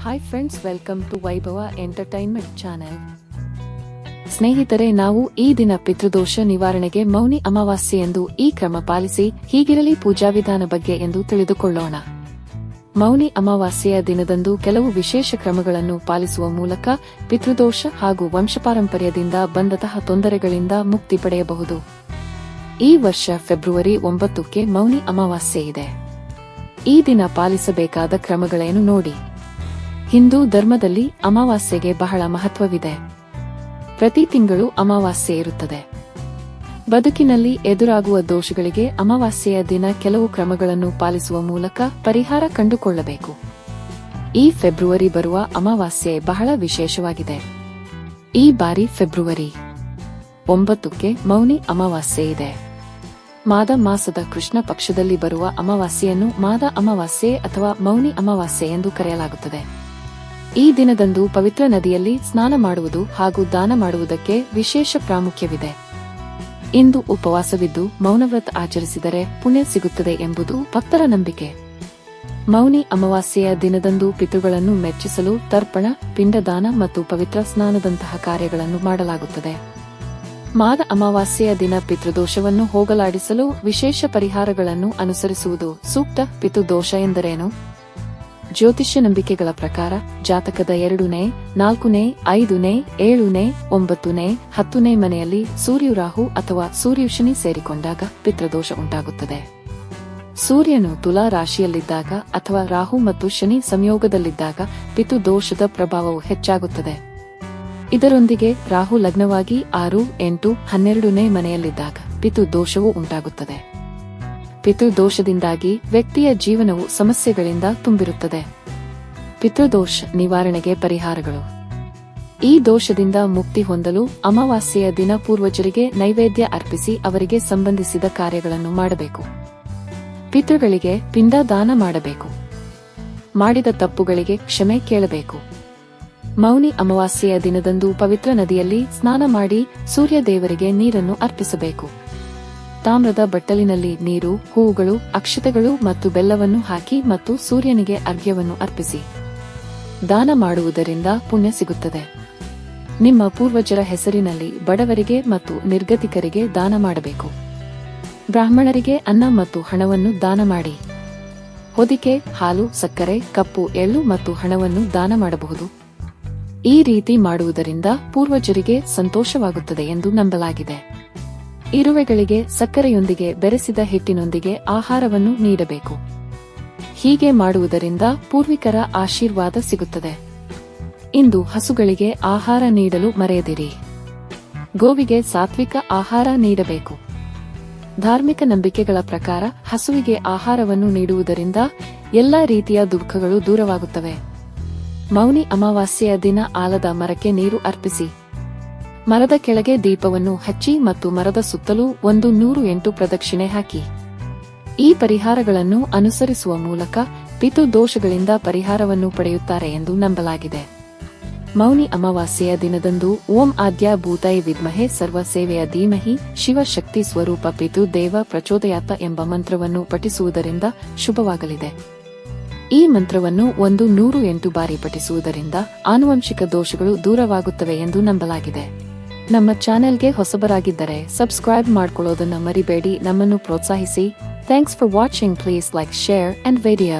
Hi friends, welcome to ವೈಭವ entertainment channel. ಸ್ನೇಹಿತರೆ, ನಾವು ಈ ದಿನ ಪಿತೃದೋಷ ನಿವಾರಣೆಗೆ ಮೌನಿ ಅಮಾವಾಸ್ಯೆ ಎಂದು ಈ ಕ್ರಮ ಪಾಲಿಸಿ ಹೀಗಿರಲಿ ಪೂಜಾ ವಿಧಾನ ಬಗ್ಗೆ ಎಂದು ತಿಳಿದುಕೊಳ್ಳೋಣ. ಮೌನಿ ಅಮಾವಾಸ್ಯೆಯ ದಿನದಂದು ಕೆಲವು ವಿಶೇಷ ಕ್ರಮಗಳನ್ನು ಪಾಲಿಸುವ ಮೂಲಕ ಪಿತೃದೋಷ ಹಾಗೂ ವಂಶಪಾರಂಪರ್ಯದಿಂದ ಬಂದಂತಹ ತೊಂದರೆಗಳಿಂದ ಮುಕ್ತಿ ಪಡೆಯಬಹುದು. ಈ ವರ್ಷ ಫೆಬ್ರವರಿ 9ಕ್ಕೆ ಮೌನಿ ಅಮಾವಾಸ್ಯೆ ಇದೆ. ಈ ದಿನ ಪಾಲಿಸಬೇಕಾದ ಕ್ರಮಗಳೇನು ನೋಡಿ. ಹಿಂದೂ ಧರ್ಮದಲ್ಲಿ ಅಮಾವಾಸ್ಯೆಗೆ ಬಹಳ ಮಹತ್ವವಿದೆ. ಪ್ರತಿ ತಿಂಗಳು ಅಮಾವಾಸ್ಯೆ ಇರುತ್ತದೆ. ಬದುಕಿನಲ್ಲಿ ಎದುರಾಗುವ ದೋಷಗಳಿಗೆ ಅಮಾವಾಸ್ಯೆಯ ದಿನ ಕೆಲವು ಕ್ರಮಗಳನ್ನು ಪಾಲಿಸುವ ಮೂಲಕ ಪರಿಹಾರ ಕಂಡುಕೊಳ್ಳಬೇಕು. ಈ ಫೆಬ್ರವರಿ ಬರುವ ಅಮಾವಾಸ್ಯೆ ಬಹಳ ವಿಶೇಷವಾಗಿದೆ. ಈ ಬಾರಿ ಫೆಬ್ರವರಿ 9ಕ್ಕೆ ಮೌನಿ ಅಮಾವಾಸ್ಯೆ ಇದೆ. ಮಾದ ಮಾಸದ ಕೃಷ್ಣ ಪಕ್ಷದಲ್ಲಿ ಬರುವ ಅಮಾವಾಸ್ಯೆಯನ್ನು ಮಾದ ಅಮಾವಾಸ್ಯೆ ಅಥವಾ ಮೌನಿ ಅಮಾವಾಸ್ಯೆ ಎಂದು ಕರೆಯಲಾಗುತ್ತದೆ. ಈ ದಿನದಂದು ಪವಿತ್ರ ನದಿಯಲ್ಲಿ ಸ್ನಾನ ಮಾಡುವುದು ಹಾಗೂ ದಾನ ಮಾಡುವುದಕ್ಕೆ ವಿಶೇಷ ಪ್ರಾಮುಖ್ಯವಿದೆ. ಇಂದು ಉಪವಾಸವಿದ್ದು ಮೌನವ್ರತ ಆಚರಿಸಿದರೆ ಪುಣ್ಯ ಸಿಗುತ್ತದೆ ಎಂಬುದು ಭಕ್ತರ ನಂಬಿಕೆ. ಮೌನಿ ಅಮಾವಾಸ್ಯೆಯ ದಿನದಂದು ಪಿತೃಗಳನ್ನು ಮೆಚ್ಚಿಸಲು ತರ್ಪಣ, ಪಿಂಡದಾನ ಮತ್ತು ಪವಿತ್ರ ಸ್ನಾನದಂತಹ ಕಾರ್ಯಗಳನ್ನು ಮಾಡಲಾಗುತ್ತದೆ. ಮಾದ ಅಮಾವಾಸ್ಯೆಯ ದಿನ ಪಿತೃದೋಷವನ್ನು ಹೋಗಲಾಡಿಸಲು ವಿಶೇಷ ಪರಿಹಾರಗಳನ್ನು ಅನುಸರಿಸುವುದು ಸೂಕ್ತ. ಪಿತೃದೋಷ ಎಂದರೇನು? ಜ್ಯೋತಿಷ್ಯ ನಂಬಿಕೆಗಳ ಪ್ರಕಾರ ಜಾತಕದ 2ನೇ, 4ನೇ, 5ನೇ, 7ನೇ, 9ನೇ, 10ನೇ ಮನೆಯಲ್ಲಿ ಸೂರ್ಯ ರಾಹು ಅಥವಾ ಸೂರ್ಯ ಶನಿ ಸೇರಿಕೊಂಡಾಗ ಪಿತೃದೋಷ ಉಂಟಾಗುತ್ತದೆ. ಸೂರ್ಯನು ತುಲಾ ರಾಶಿಯಲ್ಲಿದ್ದಾಗ ಅಥವಾ ರಾಹು ಮತ್ತು ಶನಿ ಸಂಯೋಗದಲ್ಲಿದ್ದಾಗ ಪಿತೃದೋಷದ ಪ್ರಭಾವವು ಹೆಚ್ಚಾಗುತ್ತದೆ. ಇದರೊಂದಿಗೆ ರಾಹು ಲಗ್ನವಾಗಿ 6, 8, 12ನೇ ಮನೆಯಲ್ಲಿದ್ದಾಗ ಪಿತೃದೋಷವೂ ಉಂಟಾಗುತ್ತದೆ. ಪಿತೃದೋಷದಿಂದಾಗಿ ವ್ಯಕ್ತಿಯ ಜೀವನವು ಸಮಸ್ಯೆಗಳಿಂದ ತುಂಬಿರುತ್ತದೆ. ಪಿತೃದೋಷ ನಿವಾರಣೆಗೆ ಪರಿಹಾರಗಳು. ಈ ದೋಷದಿಂದ ಮುಕ್ತಿ ಹೊಂದಲು ಅಮಾವಾಸ್ಯೆಯ ದಿನ ಪೂರ್ವಜರಿಗೆ ನೈವೇದ್ಯ ಅರ್ಪಿಸಿ ಅವರಿಗೆ ಸಂಬಂಧಿಸಿದ ಕಾರ್ಯಗಳನ್ನು ಮಾಡಬೇಕು. ಪಿತೃಗಳಿಗೆ ಪಿಂಡ ದಾನ ಮಾಡಬೇಕು. ಮಾಡಿದ ತಪ್ಪುಗಳಿಗೆ ಕ್ಷಮೆ ಕೇಳಬೇಕು. ಮೌನಿ ಅಮಾವಾಸ್ಯೆಯ ದಿನದಂದು ಪವಿತ್ರ ನದಿಯಲ್ಲಿ ಸ್ನಾನ ಮಾಡಿ ಸೂರ್ಯ ದೇವರಿಗೆ ನೀರನ್ನು ಅರ್ಪಿಸಬೇಕು. ತಾಮ್ರದ ಬಟ್ಟಲಿನಲ್ಲಿ ನೀರು, ಹೂವುಗಳು, ಅಕ್ಷತೆಗಳು ಮತ್ತು ಬೆಲ್ಲವನ್ನು ಹಾಕಿ ಮತ್ತು ಸೂರ್ಯನಿಗೆ ಅರ್ಘ್ಯವನ್ನು ಅರ್ಪಿಸಿ. ದಾನ ಮಾಡುವುದರಿಂದ ಪುಣ್ಯ ಸಿಗುತ್ತದೆ. ನಿಮ್ಮ ಪೂರ್ವಜರ ಹೆಸರಿನಲ್ಲಿ ಬಡವರಿಗೆ ಮತ್ತು ನಿರ್ಗತಿಕರಿಗೆ ದಾನ ಮಾಡಬೇಕು. ಬ್ರಾಹ್ಮಣರಿಗೆ ಅನ್ನ ಮತ್ತು ಹಣವನ್ನು ದಾನ ಮಾಡಿ. ಹೊದಿಕೆ, ಹಾಲು, ಸಕ್ಕರೆ, ಕಪ್ಪು ಎಳ್ಳು ಮತ್ತು ಹಣವನ್ನು ದಾನ ಮಾಡಬಹುದು. ಈ ರೀತಿ ಮಾಡುವುದರಿಂದ ಪೂರ್ವಜರಿಗೆ ಸಂತೋಷವಾಗುತ್ತದೆ ಎಂದು ನಂಬಲಾಗಿದೆ. ಇರುವೆಗಳಿಗೆ ಸಕ್ಕರೆಯೊಂದಿಗೆ ಬೆರೆಸಿದ ಹಿಟ್ಟಿನೊಂದಿಗೆ ಆಹಾರವನ್ನು ನೀಡಬೇಕು. ಹೀಗೆ ಮಾಡುವುದರಿಂದ ಪೂರ್ವಿಕರ ಆಶೀರ್ವಾದ ಸಿಗುತ್ತದೆ. ಇಂದು ಹಸುಗಳಿಗೆ ಆಹಾರ ನೀಡಲು ಮರೆಯದಿರಿ. ಗೋವಿಗೆ ಸಾತ್ವಿಕ ಆಹಾರ ನೀಡಬೇಕು. ಧಾರ್ಮಿಕ ನಂಬಿಕೆಗಳ ಪ್ರಕಾರ ಹಸುವಿಗೆ ಆಹಾರವನ್ನು ನೀಡುವುದರಿಂದ ಎಲ್ಲಾ ರೀತಿಯ ದುಃಖಗಳು ದೂರವಾಗುತ್ತವೆ. ಮೌನಿ ಅಮಾವಾಸ್ಯೆಯ ದಿನ ಆಲದ ಮರಕ್ಕೆ ನೀರು ಅರ್ಪಿಸಿ. ಮರದ ಕೆಳಗೆ ದೀಪವನ್ನು ಹಚ್ಚಿ ಮತ್ತು ಮರದ ಸುತ್ತಲೂ 108 ಪ್ರದಕ್ಷಿಣೆ ಹಾಕಿ. ಈ ಪರಿಹಾರಗಳನ್ನು ಅನುಸರಿಸುವ ಮೂಲಕ ಪಿತೃದೋಷಗಳಿಂದ ಪರಿಹಾರವನ್ನು ಪಡೆಯುತ್ತಾರೆ ಎಂದು ನಂಬಲಾಗಿದೆ. ಮೌನಿ ಅಮಾವಾಸ್ಯೆಯ ದಿನದಂದು ಓಂ ಆದ್ಯ ಭೂತಾಯ ವಿದ್ಮಹೆ ಸರ್ವ ಸೇವೆಯ ಧೀಮಹಿ ಶಿವ ಶಕ್ತಿ ಸ್ವರೂಪ ಪಿತೃದೇವ ಪ್ರಚೋದಯಾತ ಎಂಬ ಮಂತ್ರವನ್ನು ಪಠಿಸುವುದರಿಂದ ಶುಭವಾಗಲಿದೆ. ಈ ಮಂತ್ರವನ್ನು 108 ಬಾರಿ ಪಠಿಸುವುದರಿಂದ ಆನುವಂಶಿಕ ದೋಷಗಳು ದೂರವಾಗುತ್ತವೆ ಎಂದು ನಂಬಲಾಗಿದೆ. ನಮ್ಮ ಚಾನೆಲ್ಗೆ ಹೊಸಬರಾಗಿದ್ದರೆ ಸಬ್ಸ್ಕ್ರೈಬ್ ಮಾಡಿಕೊಳ್ಳೋದನ್ನ ಮರಿಬೇಡಿ. ನಮ್ಮನ್ನು ಪ್ರೋತ್ಸಾಹಿಸಿ. Thanks for watching. Please like, share and video.